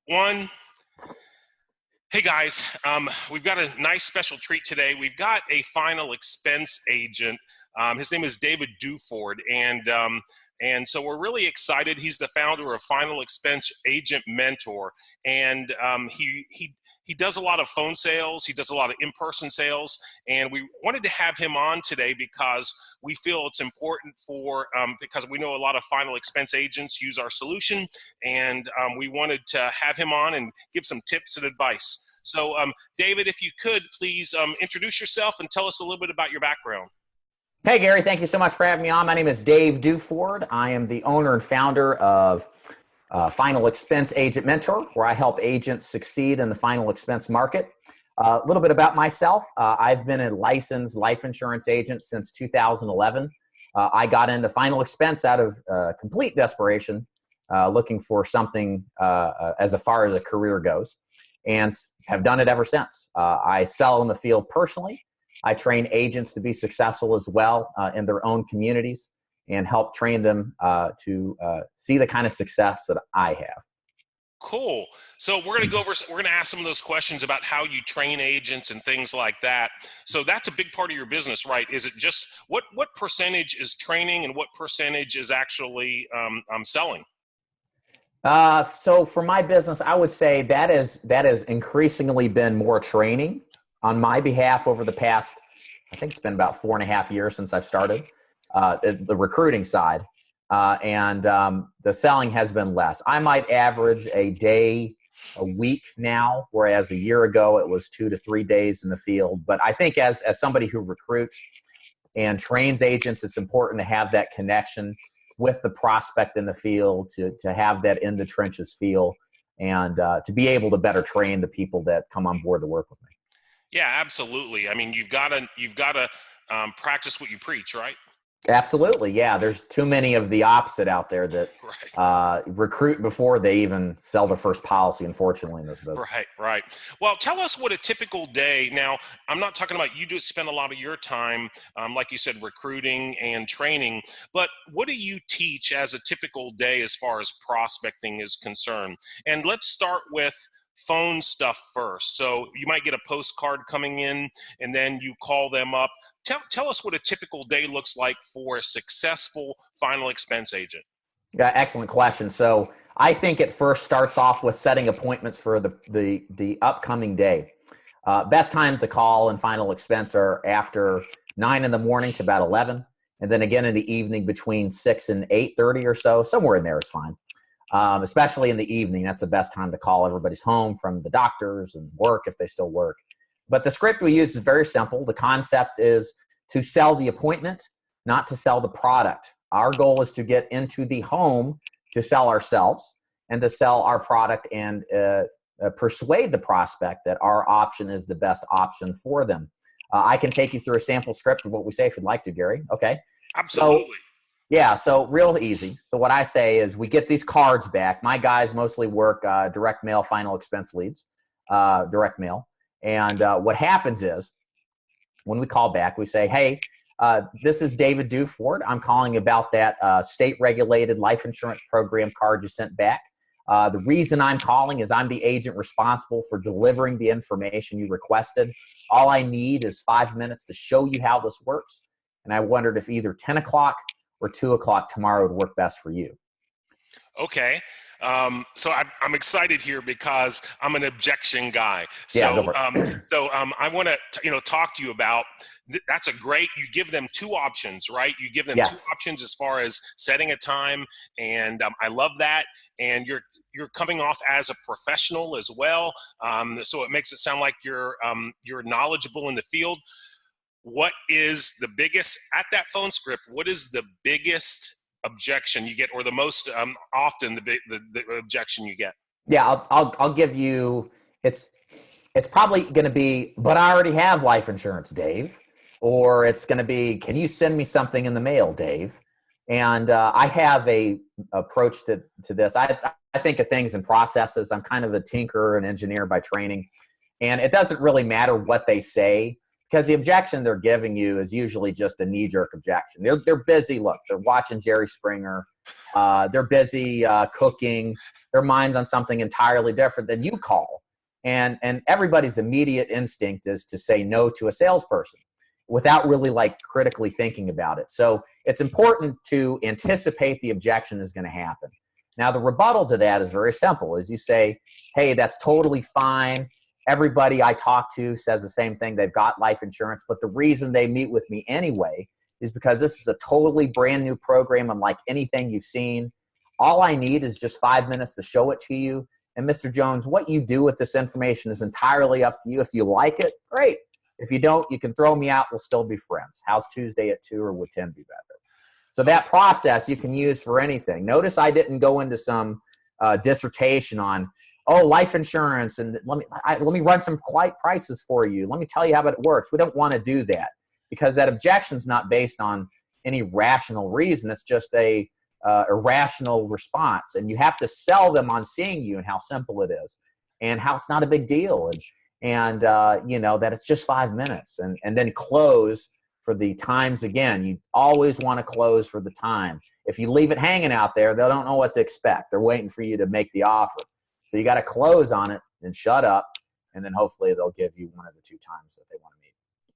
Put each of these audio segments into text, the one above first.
One. Hey guys, we've got a nice special treat today. We've got a final expense agent. His name is David Duford, and so we're really excited. He's the founder of Final Expense Agent Mentor, and he does a lot of phone sales. He does a lot of in-person sales, and we wanted to have him on today because we feel it's important because we know a lot of final expense agents use our solution, and we wanted to have him on and give some tips and advice. So, David, if you could please introduce yourself and tell us a little bit about your background. Hey, Gary, thank you so much for having me on. My name is Dave Duford. I am the owner and founder of Final Expense Agent Mentor, where I help agents succeed in the final expense market. A little bit about myself. I've been a licensed life insurance agent since 2011. I got into final expense out of complete desperation, looking for something as far as a career goes, and have done it ever since. I sell in the field personally. I train agents to be successful as well in their own communities and help train them to see the kind of success that I have. Cool. So we're going to ask some of those questions about how you train agents and things like that. So that's a big part of your business, right? Is it just what percentage is training and what percentage is actually selling? So for my business, I would say that has increasingly been more training on my behalf over the past, I think it's been about 4.5 years since I've started the recruiting side. And the selling has been less. I might average a day a week now, whereas a year ago it was 2 to 3 days in the field. But I think as somebody who recruits and trains agents, it's important to have that connection with the prospect in the field, to have that in the trenches feel, and to be able to better train the people that come on board to work with me. Yeah, absolutely. I mean, you've got to practice what you preach, right? Absolutely. Yeah. There's too many of the opposite out there that recruit before they even sell their first policy, unfortunately, in this business. Right. Well, tell us what a typical day. Now, I'm not talking about you spend a lot of your time, like you said, recruiting and training, but what do you teach as a typical day as far as prospecting is concerned? And let's start with phone stuff first. So you might get a postcard coming in and then you call them up. Tell us what a typical day looks like for a successful final expense agent. Yeah, excellent question. So I think it first starts off with setting appointments for the upcoming day. Best time to call and final expense are after 9 in the morning to about 11, and then again in the evening between 6 and 8:30 or so. Somewhere in there is fine. Especially in the evening, that's the best time to call. Everybody's home from the doctors and work if they still work. But the script we use is very simple. The concept is to sell the appointment, not to sell the product. Our goal is to get into the home to sell ourselves and to sell our product and persuade the prospect that our option is the best option for them. I can take you through a sample script of what we say if you'd like to, Gary. Okay. Absolutely. So real easy. So what I say is we get these cards back. My guys mostly work direct mail final expense leads, direct mail. And what happens is when we call back, we say, hey, this is David Duford. I'm calling about that state-regulated life insurance program card you sent back. The reason I'm calling is I'm the agent responsible for delivering the information you requested. All I need is 5 minutes to show you how this works. And I wondered if either 10 o'clock or 2 o'clock tomorrow would work best for you. Okay. So I'm excited here because I'm an objection guy. Yeah, So I want to talk to you about that's a great. You give them two options, right? You give them two options as far as setting a time, and I love that. And you're coming off as a professional as well, so it makes it sound like you're knowledgeable in the field. What is the biggest at that phone script? What is the biggest objection you get, or the most often the objection you get? Yeah, I'll give you. It's probably going to be, but I already have life insurance, Dave. Or it's going to be, can you send me something in the mail, Dave? And I have a approach to this. I think of things in processes. I'm kind of a tinkerer and engineer by training, and it doesn't really matter what they say, because the objection they're giving you is usually just a knee-jerk objection. They're busy. Look, they're watching Jerry Springer. They're busy cooking. Their mind's on something entirely different than you call. And everybody's immediate instinct is to say no to a salesperson without really like critically thinking about it. So it's important to anticipate the objection is going to happen. Now, the rebuttal to that is very simple. Is you say, hey, that's totally fine. Everybody I talk to says the same thing. They've got life insurance, but the reason they meet with me anyway is because this is a totally brand new program unlike anything you've seen. All I need is just 5 minutes to show it to you. And Mr. Jones, what you do with this information is entirely up to you. If you like it, great. If you don't, you can throw me out. We'll still be friends. How's Tuesday at 2 or would 10 be better? So that process you can use for anything. Notice I didn't go into some dissertation on, oh, life insurance, and let me run some quiet prices for you. Let me tell you how it works. We don't want to do that because that objection is not based on any rational reason. It's just a irrational response, and you have to sell them on seeing you and how simple it is, and how it's not a big deal, and you know that it's just 5 minutes, and then close for the times again. You always want to close for the time. If you leave it hanging out there, they don't know what to expect. They're waiting for you to make the offer. So you got to close on it and shut up, and then hopefully they'll give you one of the two times that they want to meet.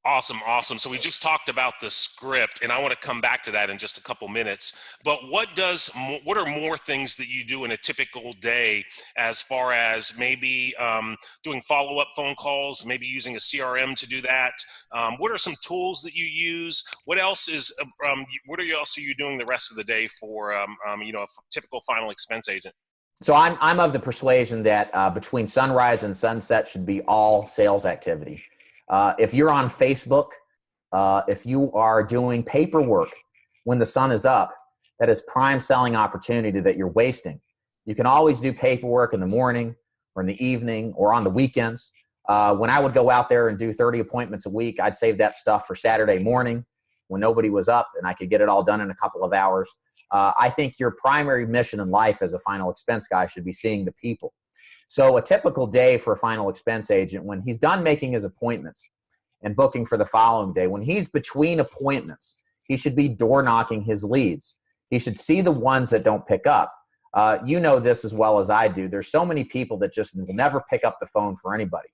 Awesome, awesome. So we just talked about the script, and I want to come back to that in just a couple minutes. But what are more things that you do in a typical day as far as maybe doing follow-up phone calls, maybe using a CRM to do that? What are some tools that you use? What else are you doing the rest of the day for a typical final expense agent? So I'm of the persuasion that between sunrise and sunset should be all sales activity. If you're on Facebook, if you are doing paperwork when the sun is up, that is prime selling opportunity that you're wasting. You can always do paperwork in the morning or in the evening or on the weekends. When I would go out there and do 30 appointments a week, I'd save that stuff for Saturday morning when nobody was up and I could get it all done in a couple of hours. I think your primary mission in life as a final expense guy should be seeing the people. So a typical day for a final expense agent, when he's done making his appointments and booking for the following day, when he's between appointments, he should be door knocking his leads. He should see the ones that don't pick up. You know this as well as I do. There's so many people that just will never pick up the phone for anybody.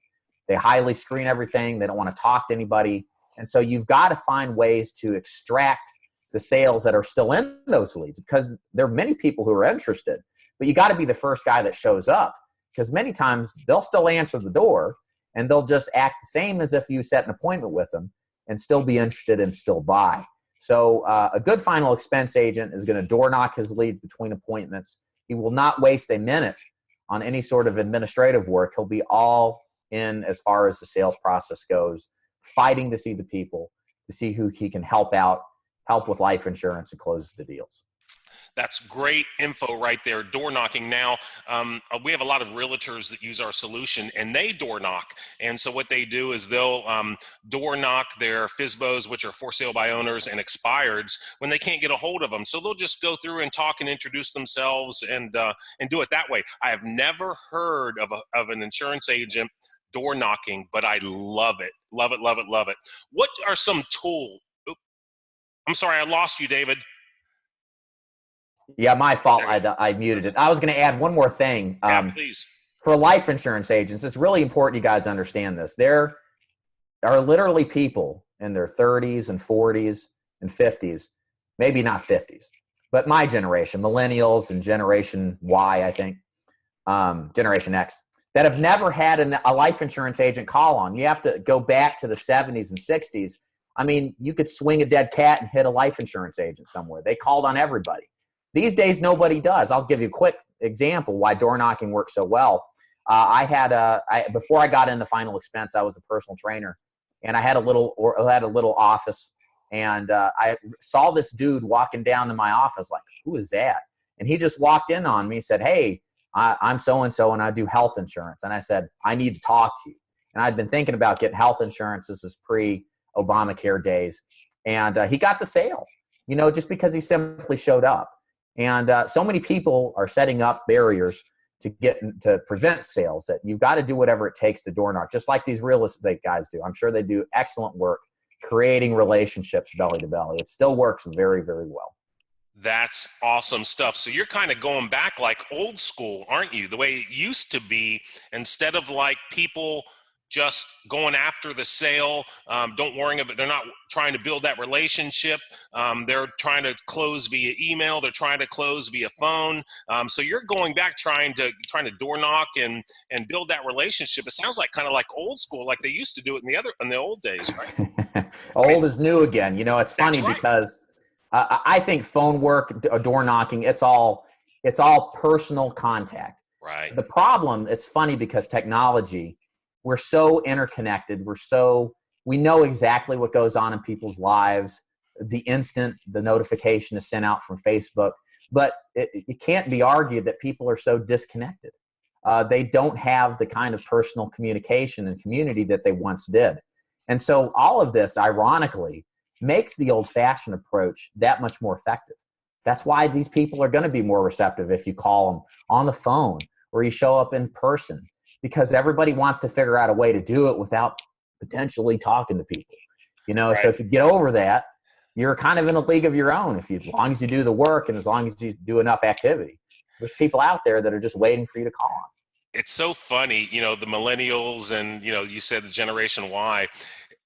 They highly screen everything. They don't want to talk to anybody. And so you've got to find ways to extract the sales that are still in those leads, because there are many people who are interested, but you got to be the first guy that shows up. Because many times they'll still answer the door and they'll just act the same as if you set an appointment with them and still be interested and still buy. So a good final expense agent is going to door knock his leads between appointments. He will not waste a minute on any sort of administrative work. He'll be all in as far as the sales process goes, fighting to see the people, to see who he can help out, help with life insurance, and close the deals. That's great info right there. Door knocking. Now, we have a lot of realtors that use our solution, and they door knock. And so what they do is they'll door knock their FSBOs, which are for sale by owners, and expireds when they can't get a hold of them. So they'll just go through and talk and introduce themselves and do it that way. I have never heard of an insurance agent door knocking, but I love it. Love it, love it, love it. What are some tools? I'm sorry, I lost you, David. Yeah, my fault. I muted it. I was going to add one more thing. Yeah, please. For life insurance agents, it's really important you guys understand this. There are literally people in their 30s and 40s and 50s, maybe not 50s, but my generation, millennials and Generation Y, I think, Generation X, that have never had a life insurance agent call on. You have to go back to the 70s and 60s. I mean, you could swing a dead cat and hit a life insurance agent somewhere. They called on everybody. These days, nobody does. I'll give you a quick example why door knocking works so well. Before I got into final expense, I was a personal trainer, and I had a little office, and I saw this dude walking down to my office, like, who is that? And he just walked in on me, said, hey, I'm so-and-so, and I do health insurance. And I said, I need to talk to you. And I'd been thinking about getting health insurance. This is pre-Obamacare days. And he got the sale, just because he simply showed up. And so many people are setting up barriers to prevent sales, that you've got to do whatever it takes to door knock, just like these real estate guys do. I'm sure they do excellent work creating relationships belly to belly. It still works very, very well. That's awesome stuff. So you're kind of going back like old school, aren't you? The way it used to be, instead of like people just going after the sale, don't worry about, they're not trying to build that relationship. They're trying to close via email. They're trying to close via phone. So you're going back trying to door knock and build that relationship. It sounds like kind of like old school, like they used to do it in the old days, right? Old is new again. You know, it's funny right. because I think phone work, door knocking, it's all personal contact. Right. The problem, it's funny because technology, we're so interconnected. We know exactly what goes on in people's lives. The instant the notification is sent out from Facebook, but it can't be argued that people are so disconnected. They don't have the kind of personal communication and community that they once did. And so all of this, ironically, makes the old-fashioned approach that much more effective. That's why these people are going to be more receptive if you call them on the phone or you show up in person, because everybody wants to figure out a way to do it without potentially talking to people. You know, right. So if you get over that, you're kind of in a league of your own. As long as you do the work and as long as you do enough activity, there's people out there that are just waiting for you to call on. It's so funny, you know, the millennials and, you know, you said the Generation Y.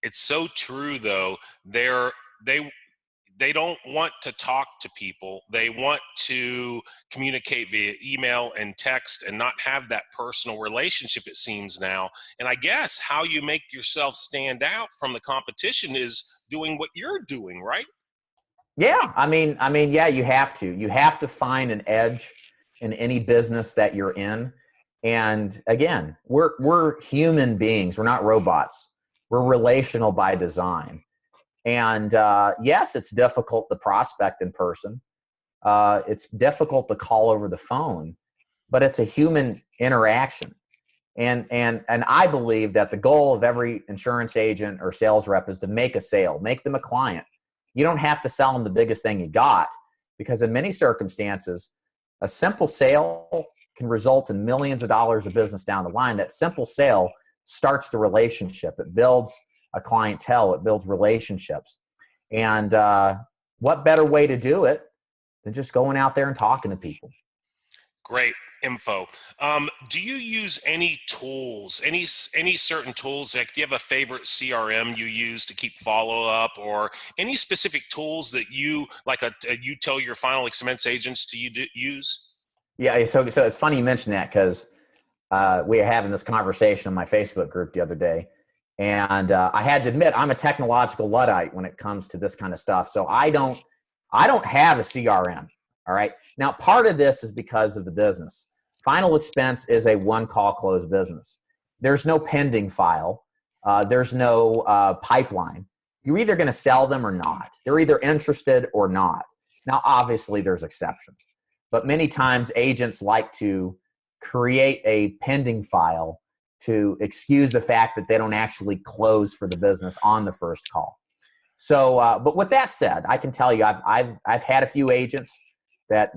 It's so true, though. They don't want to talk to people. They want to communicate via email and text and not have that personal relationship, it seems now. And I guess how you make yourself stand out from the competition is doing what you're doing, right? Yeah. I mean, yeah, you have to find an edge in any business that you're in. And again, we're human beings. We're not robots. We're relational by design. And yes, it's difficult to prospect in person. It's difficult to call over the phone, but it's a human interaction. And I believe that the goal of every insurance agent or sales rep is to make a sale, make them a client. You don't have to sell them the biggest thing you got, because in many circumstances, a simple sale can result in millions of dollars of business down the line. That simple sale starts the relationship. It builds a clientele. It builds relationships. And what better way to do it than just going out there and talking to people? Great info. Do you use any tools, any certain tools? Like, do you have a favorite CRM you use to keep follow up, or any specific tools that you like? You tell your final expense agents to use? Yeah. So it's funny you mentioned that, because we were having this conversation in my Facebook group the other day. And I had to admit, I'm a technological Luddite when it comes to this kind of stuff. So I don't have a CRM. All right. Now, part of this is because of the business. Final expense is a one-call close business. There's no pending file. There's no pipeline. You're either going to sell them or not. They're either interested or not. Now, obviously, there's exceptions. But many times agents like to create a pending file to excuse the fact that they don't actually close for the business on the first call. So, but with that said, I can tell you, I've had a few agents that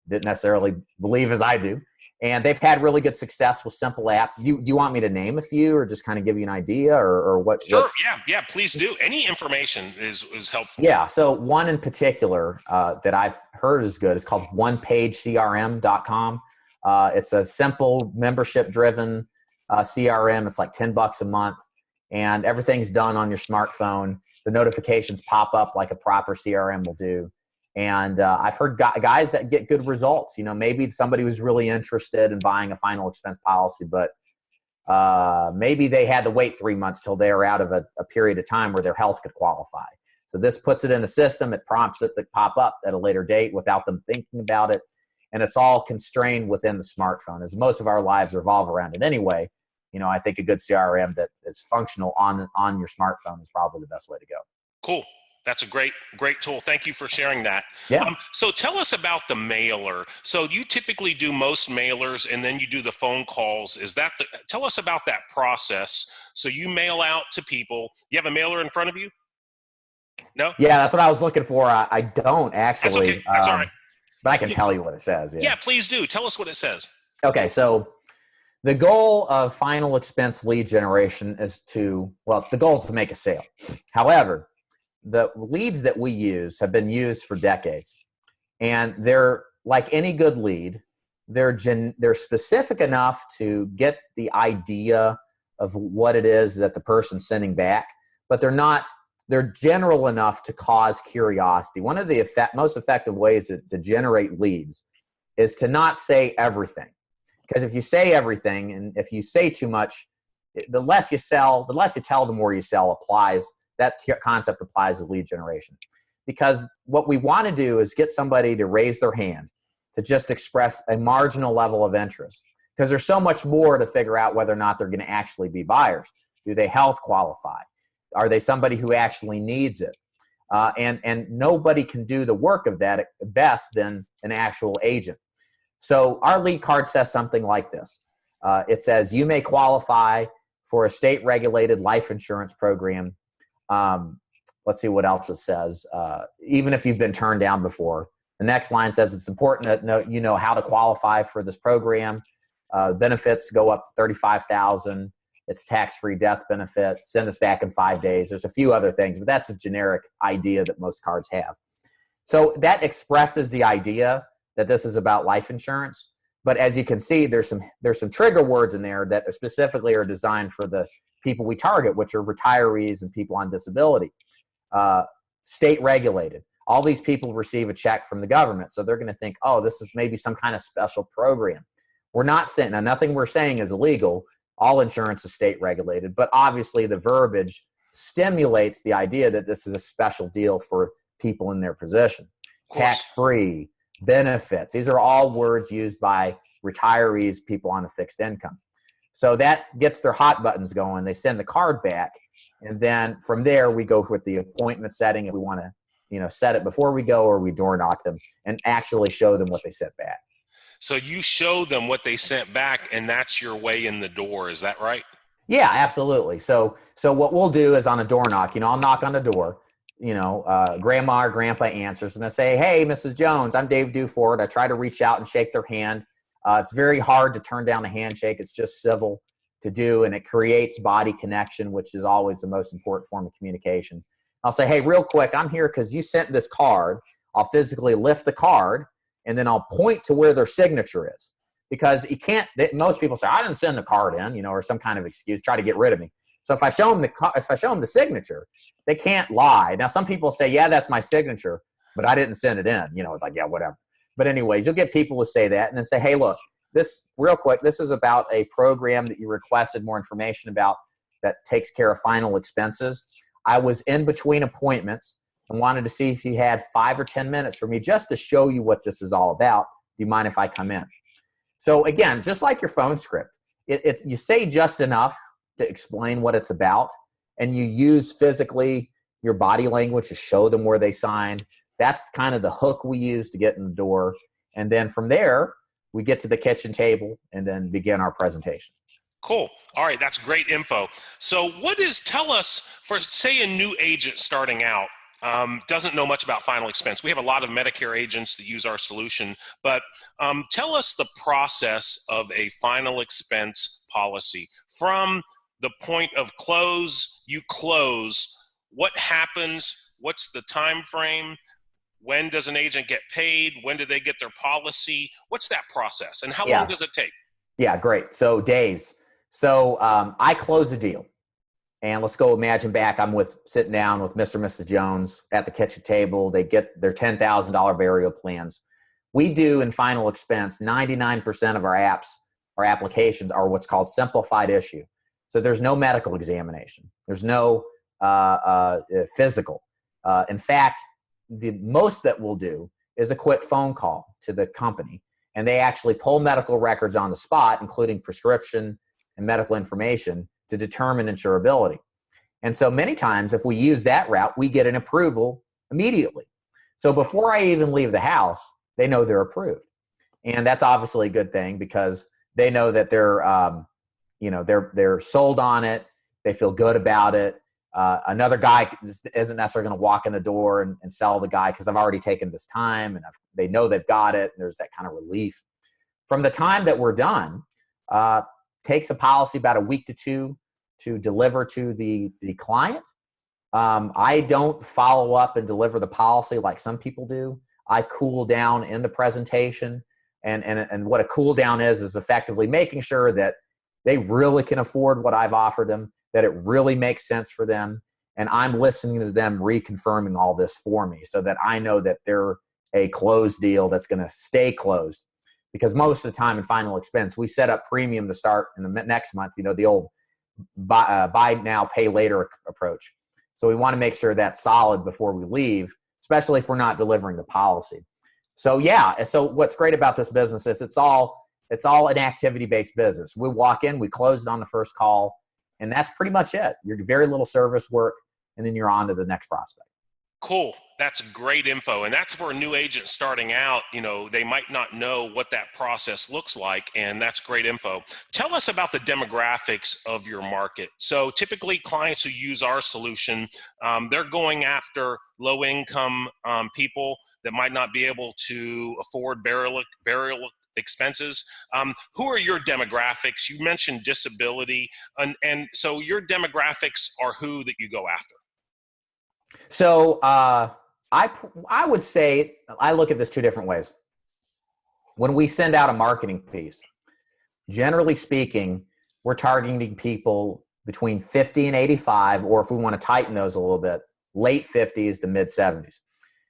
didn't necessarily believe as I do, and they've had really good success with simple apps. Do you want me to name a few, or just kind of give you an idea, or what? Sure. Yeah. Please do. Any information is helpful. Yeah. So one in particular that I've heard is good. It's called onepagecrm.com. It's a simple membership-driven CRM. It's like $10 a month, and everything's done on your smartphone. The notifications pop up like a proper CRM will do. And I've heard guys that get good results. You know, maybe somebody was really interested in buying a final expense policy, but maybe they had to wait 3 months till they were out of a period of time where their health could qualify. So this puts it in the system. It prompts it to pop up at a later date without them thinking about it. And it's all constrained within the smartphone, as most of our lives revolve around it anyway. You know, I think a good CRM that is functional on your smartphone is probably the best way to go. Cool. That's a great tool. Thank you for sharing that. Yeah. So tell us about the mailer. So you typically do most mailers and then you do the phone calls. Tell us about that process. So you mail out to people. You have a mailer in front of you? No? Yeah, that's what I was looking for. I don't actually. That's okay. That's all right. But I can tell you what it says. Yeah, please do. Tell us what it says. Okay, so the goal of final expense lead generation is the goal is to make a sale. However, the leads that we use have been used for decades, and they're like any good lead. They're specific enough to get the idea of what it is that the person's sending back, but they're general enough to cause curiosity. One of the most effective ways to generate leads is to not say everything. Because if you say everything, and if you say too much, the less you tell, the more you sell applies. That concept applies to lead generation. Because what we want to do is get somebody to raise their hand, to just express a marginal level of interest. Because there's so much more to figure out whether or not they're going to actually be buyers. Do they health qualify? Are they somebody who actually needs it? And nobody can do the work of that best than an actual agent. So our lead card says something like this. It says, you may qualify for a state-regulated life insurance program. Let's see what else it says. Even if you've been turned down before. The next line says it's important to know how to qualify for this program. Benefits go up to $35,000. It's tax-free death benefit. Send us back in 5 days. There's a few other things, but that's a generic idea that most cards have. So that expresses the idea that this is about life insurance. But as you can see, there's some trigger words in there that specifically are designed for the people we target, which are retirees and people on disability. State regulated. All these people receive a check from the government. So they're going to think, oh, this is maybe some kind of special program. We're not saying, now nothing we're saying is illegal. All insurance is state regulated. But obviously the verbiage stimulates the idea that this is a special deal for people in their position. Tax-free, benefits. These are all words used by retirees, people on a fixed income. So that gets their hot buttons going. They send the card back. And then from there, we go with the appointment setting. If we want to, set it before we go, or we door knock them and actually show them what they sent back. So you show them what they sent back, and that's your way in the door. Is that right? Yeah, absolutely. So what we'll do is on a door knock, I'll knock on the door. Grandma or grandpa answers and they say, hey, Mrs. Jones, I'm Dave Duford. I try to reach out and shake their hand. It's very hard to turn down a handshake. It's just civil to do, and it creates body connection, which is always the most important form of communication. I'll say, hey, real quick, I'm here because you sent this card. I'll physically lift the card, and then I'll point to where their signature is. Because most people say, I didn't send the card in, or some kind of excuse, try to get rid of me. So if I show them the signature, they can't lie. Now, some people say, yeah, that's my signature, but I didn't send it in. It's like, yeah, whatever. But anyways, you'll get people to say that and then say, hey, look, this real quick, this is about a program that you requested more information about that takes care of final expenses. I was in between appointments and wanted to see if you had 5 or 10 minutes for me just to show you what this is all about. Do you mind if I come in? So again, just like your phone script, you say just enough to explain what it's about, and you use physically your body language to show them where they signed. That's kind of the hook we use to get in the door. And then from there, we get to the kitchen table and then begin our presentation. Cool. All right. That's great info. So tell us, for say a new agent starting out, doesn't know much about final expense. We have a lot of Medicare agents that use our solution, but tell us the process of a final expense policy. From the point of close, you close, what happens? What's the time frame? When does an agent get paid? When do they get their policy? What's that process, and how long does it take? Yeah, great. So days. So I close a deal. And let's go imagine back, I'm sitting down with Mr. and Mrs. Jones at the kitchen table. They get their $10,000 burial plans. We do in final expense, 99% of our applications are what's called simplified issue. So there's no medical examination. There's no physical. In fact, the most that we'll do is a quick phone call to the company, and they actually pull medical records on the spot, including prescription and medical information, to determine insurability. And so many times, if we use that route, we get an approval immediately. So before I even leave the house, they know they're approved. And that's obviously a good thing because they know that they're sold on it. They feel good about it. Another guy isn't necessarily going to walk in the door and sell the guy because I've already taken this time and they know they've got it. And there's that kind of relief. from the time that we're done, takes a policy about a week to two to deliver to the client. I don't follow up and deliver the policy like some people do. I cool down in the presentation. And what a cool down is effectively making sure that they really can afford what I've offered them, that it really makes sense for them. And I'm listening to them reconfirming all this for me so that I know that they're a closed deal that's going to stay closed. Because most of the time in final expense, we set up premium to start in the next month, the old buy now, pay later approach. So we want to make sure that's solid before we leave, especially if we're not delivering the policy. So yeah, so what's great about this business is it's all an activity-based business. We walk in, we close it on the first call, and that's pretty much it. You're very little service work, and then you're on to the next prospect. Cool. That's great info. And that's for a new agent starting out. They might not know what that process looks like. And that's great info. Tell us about the demographics of your market. So typically clients who use our solution, they're going after low income people that might not be able to afford burial expenses. Who are your demographics? You mentioned disability. And so your demographics are who that you go after? So I would say I look at this two different ways. When we send out a marketing piece, generally speaking, we're targeting people between 50 and 85, or if we want to tighten those a little bit, late 50s to mid 70s.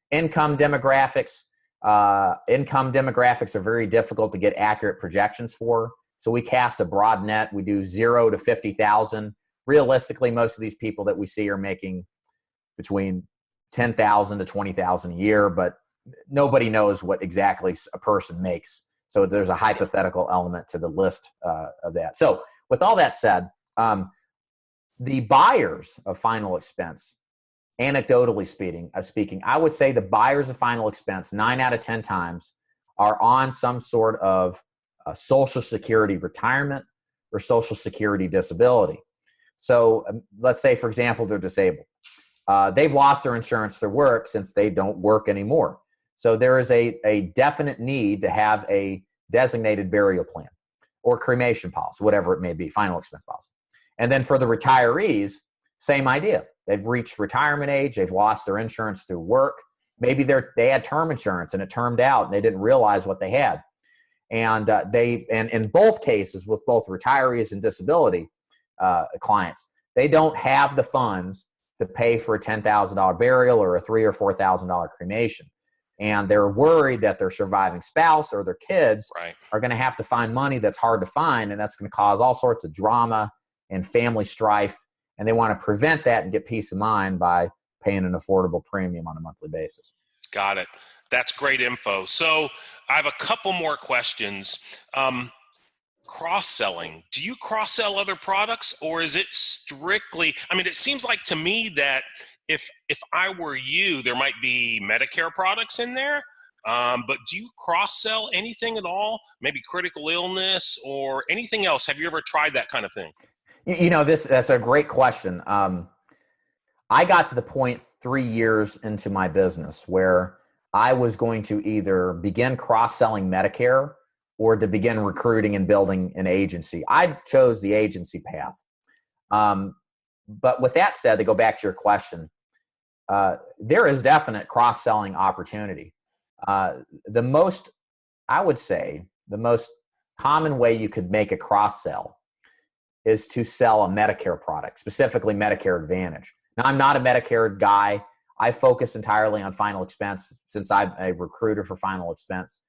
Income demographics are very difficult to get accurate projections for. So we cast a broad net. We do 0 to 50,000. Realistically, most of these people that we see are making between 10,000 to 20,000 a year, but nobody knows what exactly a person makes. So there's a hypothetical element to the list of that. So with all that said, the buyers of final expense, anecdotally speaking, I would say the buyers of final expense 9 out of 10 times are on some sort of Social Security retirement or Social Security disability. So let's say, for example, they're disabled. They've lost their insurance to work since they don't work anymore. So there is a definite need to have a designated burial plan or cremation policy, whatever it may be, final expense policy. And then for the retirees, same idea. They've reached retirement age. They've lost their insurance through work. Maybe they had term insurance and it termed out and they didn't realize what they had. And and in both cases, with both retirees and disability clients, they don't have the funds to pay for a $10,000 burial or a $3,000 or $4,000 cremation. And they're worried that their surviving spouse or their kids are going to have to find money that's hard to find, and that's going to cause all sorts of drama and family strife. And they want to prevent that and get peace of mind by paying an affordable premium on a monthly basis. Got it. That's great info. So I have a couple more questions. Cross-selling. Do you cross-sell other products, or is it strictly, it seems like to me that if I were you, there might be Medicare products in there, but do you cross-sell anything at all? Maybe critical illness or anything else? Have you ever tried that kind of thing? That's a great question. I got to the point 3 years into my business where I was going to either begin cross-selling Medicare or to begin recruiting and building an agency. I chose the agency path. But with that said, to go back to your question, there is definite cross-selling opportunity. I would say the most common way you could make a cross-sell is to sell a Medicare product, specifically Medicare Advantage. Now, I'm not a Medicare guy. I focus entirely on final expense since I'm a recruiter for final expense.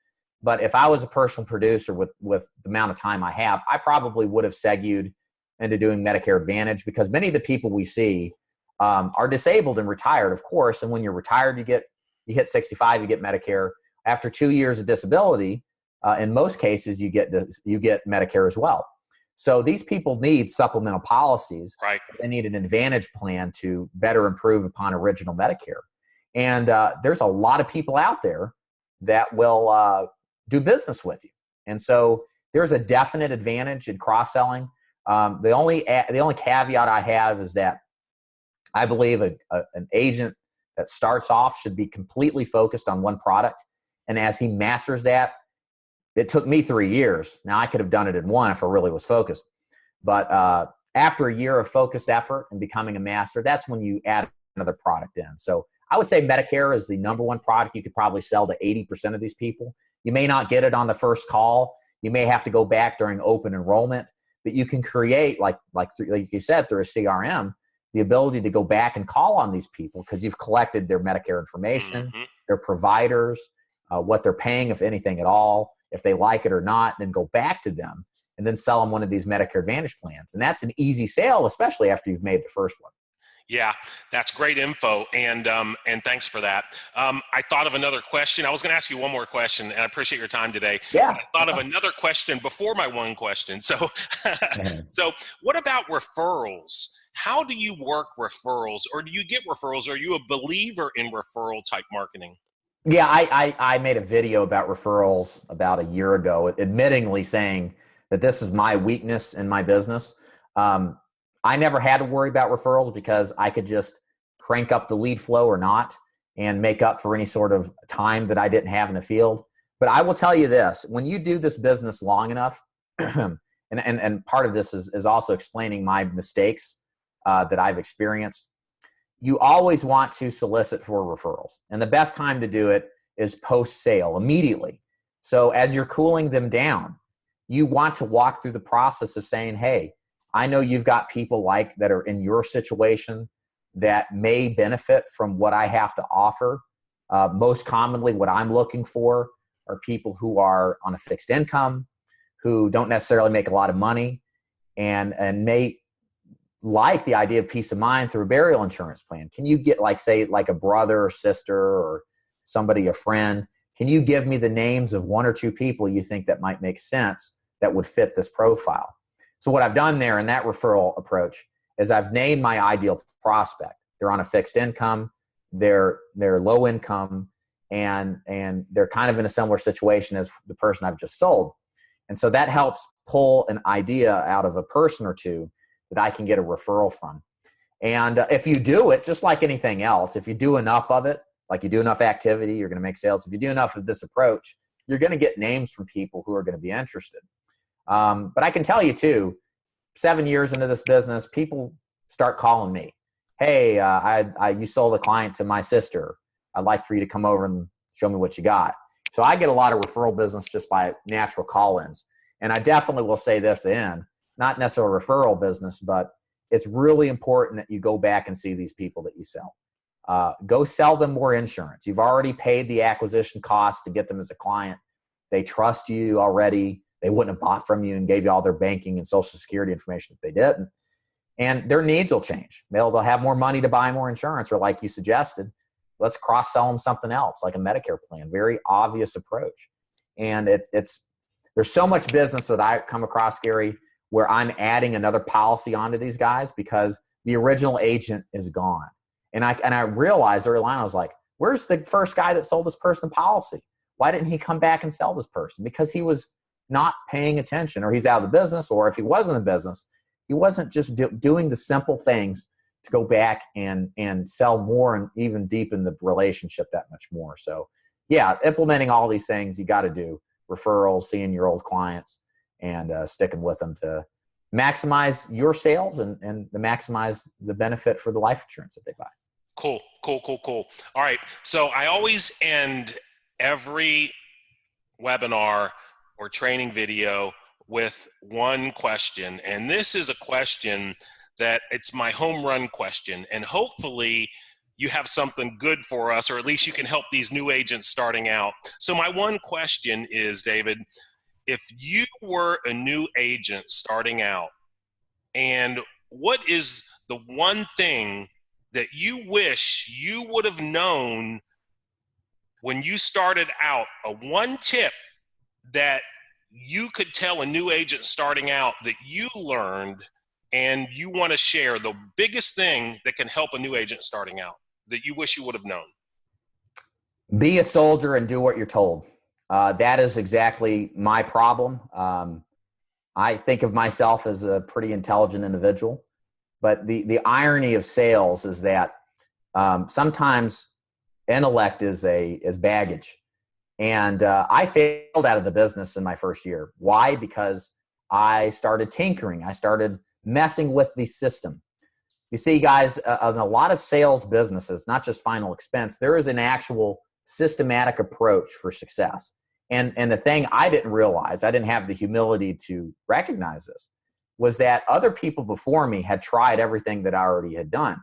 But if I was a personal producer with the amount of time I have, I probably would have segued into doing Medicare Advantage, because many of the people we see are disabled and retired, of course. And when you're retired, you hit 65, you get Medicare. After 2 years of disability, in most cases, you get Medicare as well. So these people need supplemental policies. Right. They need an Advantage plan to better improve upon original Medicare. And there's a lot of people out there that will do business with you. And so there's a definite advantage in cross-selling. The only caveat I have is that I believe an agent that starts off should be completely focused on one product. And as he masters that, It took me 3 years. Now I could have done it in one if I really was focused. But after a year of focused effort and becoming a master, that's when you add another product in. So I would say Medicare is the number one product you could probably sell to 80% of these people. You may not get it on the first call. You may have to go back during open enrollment, but you can create, like you said, through a CRM, the ability to go back and call on these people because you've collected their Medicare information, their providers, what they're paying, if anything at all, if they like it or not, then go back to them and then sell them one of these Medicare Advantage plans. And that's an easy sale, especially after you've made the first one. Yeah, that's great info, and thanks for that. I thought of another question. I was going to ask you one more question, and I appreciate your time today. Yeah. I thought of another question before my one question. So, so what about referrals? How do you work referrals, or do you get referrals? Are you a believer in referral type marketing? Yeah, I made a video about referrals about a year ago, admittingly saying that this is my weakness in my business. I never had to worry about referrals because I could just crank up the lead flow or not and make up for any sort of time that I didn't have in the field. But I will tell you this, when you do this business long enough, and part of this is also explaining my mistakes that I've experienced, you always want to solicit for referrals. And the best time to do it is post-sale, immediately. So as you're cooling them down, you want to walk through the process of saying, hey, I know you've got people that are in your situation that may benefit from what I have to offer. Most commonly, what I'm looking for are people who are on a fixed income, who don't necessarily make a lot of money, and may like the idea of peace of mind through a burial insurance plan. Can you get, say, a brother or sister or somebody, a friend? Can you give me the names of one or two people you think that might make sense that would fit this profile? So what I've done there in that referral approach is I've named my ideal prospect. They're on a fixed income, they're low income, and they're kind of in a similar situation as the person I've just sold. And so that helps pull an idea out of a person or two that I can get a referral from. And if you do it, just like anything else, if you do enough of it, like you do enough activity, you're going to make sales. If you do enough of this approach, you're going to get names from people who are going to be interested. But I can tell you too, 7 years into this business, people start calling me. Hey, you sold a client to my sister. I'd like for you to come over and show me what you got. So I get a lot of referral business just by natural call-ins. And I definitely will say this not necessarily referral business, but it's really important that you go back and see these people that you sell. Go sell them more insurance. You've already paid the acquisition cost to get them as a client. They trust you already. They wouldn't have bought from you and gave you all their banking and social security information if they didn't. And their needs will change. They'll have more money to buy more insurance, or like you suggested, let's cross-sell them something else, like a Medicare plan. Very obvious approach. And there's so much business that I come across, Gary, where I'm adding another policy onto these guys because the original agent is gone. And I realized early on, I was like, where's the first guy that sold this person policy? Why didn't he come back and sell this person? Because he was not paying attention, or he's out of the business, or if he wasn't in business, he wasn't just doing the simple things to go back and sell more and even deepen the relationship that much more. So yeah, implementing all these things you got to do, referrals, seeing your old clients, and sticking with them to maximize your sales and to maximize the benefit for the life insurance that they buy. Cool. All right. So I always end every webinar or training video with one question. And this is a question that it's my home run question. And hopefully you have something good for us, or at least you can help these new agents starting out. So my one question is, David, if you were a new agent starting out, and what is the one thing that you wish you would have known when you started out, a one tip that you could tell a new agent starting out that you learned and you want to share, the biggest thing that can help a new agent starting out that you wish you would have known? Be a soldier and do what you're told. That is exactly my problem. I think of myself as a pretty intelligent individual, but the irony of sales is that sometimes intellect is baggage. And I failed out of the business in my first year. Why? Because I started tinkering. I started messing with the system. You see, guys, in a lot of sales businesses, not just final expense, there is an actual systematic approach for success. And the thing I didn't realize, I didn't have the humility to recognize this, was that other people before me had tried everything that I already had done.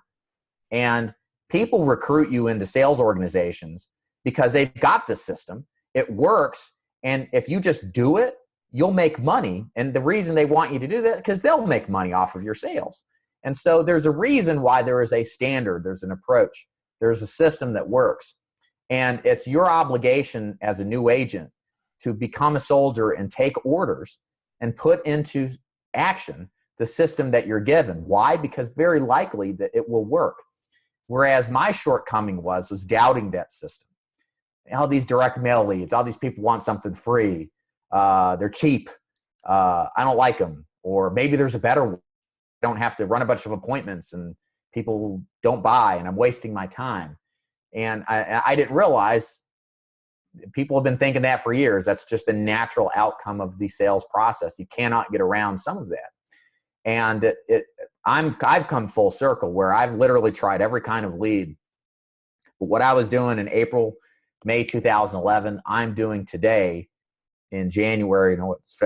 And people recruit you into sales organizations because they've got the system. It works. And if you just do it, you'll make money. And the reason they want you to do that, because they'll make money off of your sales. And so there's a reason why there is a standard, there's an approach, there's a system that works. And it's your obligation as a new agent to become a soldier and take orders and put into action the system that you're given. Why? Because very likely that it will work. Whereas my shortcoming was doubting that system. All these direct mail leads, all these people want something free. They're cheap. I don't like them. Or maybe there's a better one. I don't have to run a bunch of appointments and people don't buy and I'm wasting my time. And I didn't realize people have been thinking that for years. That's just a natural outcome of the sales process. You cannot get around some of that. And I've come full circle where I've literally tried every kind of lead. But what I was doing in April, May 2011, I'm doing today in January, no, it's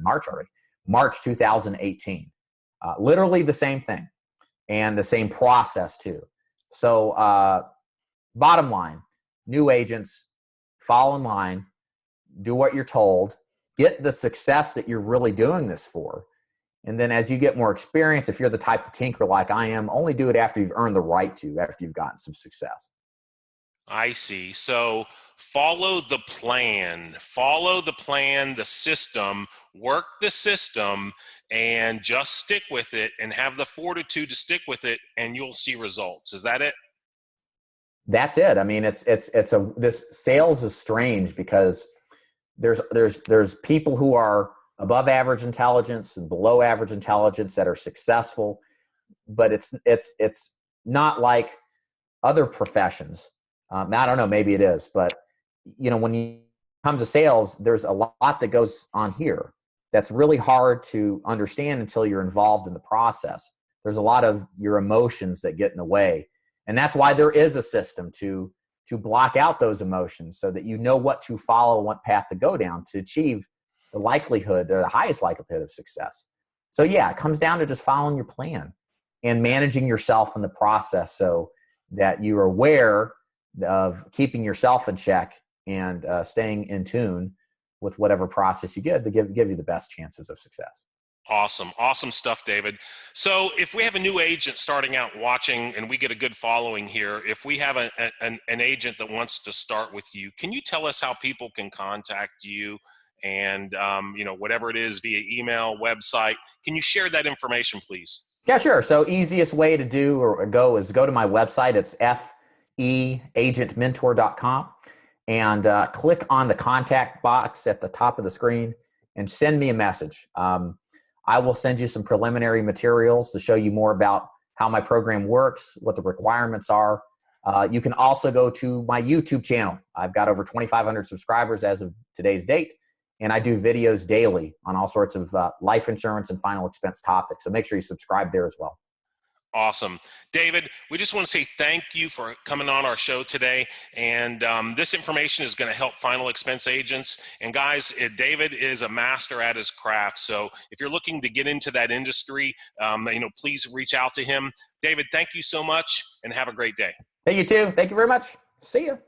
March already, March 2018. Literally the same thing and the same process too. So bottom line, new agents, fall in line, do what you're told, get the success that you're really doing this for. And then as you get more experience, if you're the type to tinker like I am, only do it after you've earned the right to, after you've gotten some success. I see. So follow the plan, the system, work the system, and just stick with it and have the fortitude to stick with it, and you'll see results. Is that it? That's it. I mean, this sales is strange because there's people who are above average intelligence and below average intelligence that are successful, but it's not like other professions. Now, I don't know, maybe it is, but when it comes to sales, there's a lot that goes on here that's really hard to understand until you're involved in the process. There's a lot of your emotions that get in the way. And that's why there is a system to block out those emotions so that you know what to follow, what path to go down to achieve the likelihood or the highest likelihood of success. So yeah, it comes down to just following your plan and managing yourself in the process so that you are aware of keeping yourself in check and staying in tune with whatever process you get to give you the best chances of success. Awesome stuff, David. So if we have a new agent starting out watching and we get a good following here, if we have an agent that wants to start with you, can you tell us how people can contact you and whatever it is via email, website? Can you share that information, please? Yeah, sure. So easiest way to go to my website. It's feagentmentor.com and click on the contact box at the top of the screen and send me a message. I will send you some preliminary materials to show you more about how my program works, what the requirements are. You can also go to my YouTube channel. I've got over 2,500 subscribers as of today's date, and I do videos daily on all sorts of life insurance and final expense topics. So make sure you subscribe there as well. Awesome. David, we just want to say thank you for coming on our show today. And this information is going to help final expense agents. And guys, David is a master at his craft. So if you're looking to get into that industry, please reach out to him. David, thank you so much and have a great day. Hey, you too. Thank you very much. See you.